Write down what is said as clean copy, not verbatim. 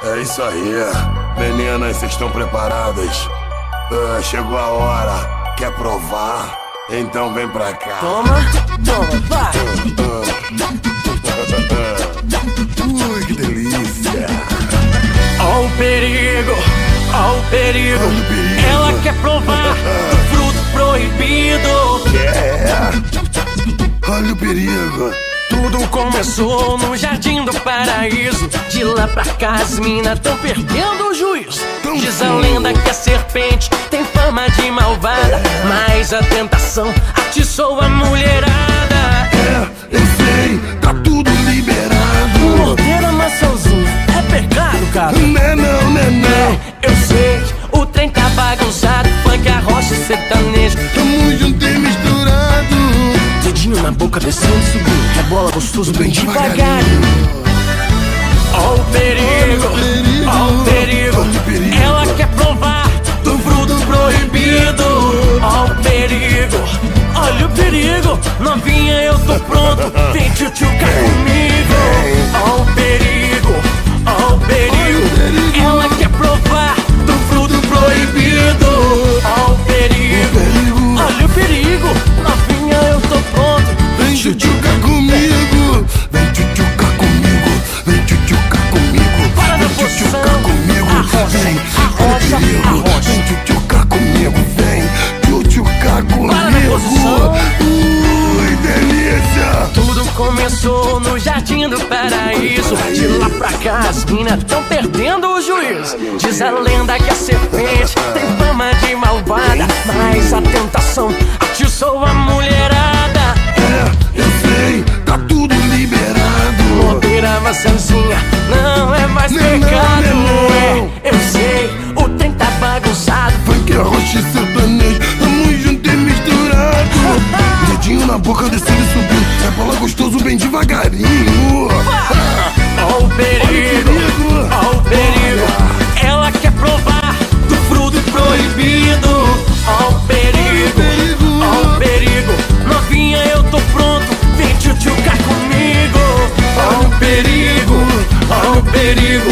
É isso aí, meninas, vocês estão preparadas? Chegou a hora, quer provar? Então vem pra cá. Toma, vai! Ui, que delícia! Ó o perigo, ó o perigo. Olha o perigo. Ela quer provar do fruto proibido. Olha o perigo! Tudo começou no jardim do paraíso. De lá pra cá as minas tão perdendo o juízo. Diz a lenda que a serpente tem fama de malvada, mas a tentação atiçou a mulherada. Eu sei, tá tudo liberado. Morder a maçãzinha é pecado, cara. Não. Eu sei, o trem tá bagunçado. Funk, arrocha e sertanejo, Tamo junto e misturado. dedinho na boca, descendo e subindo. Rebola gostoso, bem devagarinho. Ó o perigo, ó o perigo. Ela quer provar do fruto proibido. Ó o perigo, olha o perigo. Novinha, eu tô pronto, vem tchutchucar comigo. Ó o perigo, ó o perigo. Ela quer provar do fruto proibido. Ó o perigo, olha o perigo. Novinha, eu tô pronto, Vem tchutchucar comigo. Vem tchutchucar comigo. Vem tchutchucar comigo. Para na Vem tchutchucar posição. comigo. Arrocha, Vem, arrocha, olha o perigo. arrocha. Vem tchutchucar comigo. Vem tchutchucar Para na comigo. posição. Ui, delícia. Tudo começou no jardim do paraíso. De lá pra cá as minas tão perdendo o juízo. Diz a lenda que a serpente tem fama de malvada, mas a tentação atiçou a mulherada. Eu sei, tá tudo liberado. Morder a maçãzinha não é mais pecado. Eu sei, o trem tá bagunçado. Funk, arrocha e sertanejo, tamo junto e misturado. Dedinho na boca, descendo e subindo. É bola gostoso, bem devagarinho. Ó o perigo, ó o perigo. Ela quer provar do fruto proibido. Ó o perigo, ó o perigo. Novinha, eu tô pronto, vem tchutchucar comigo. Ó o perigo, ó o perigo.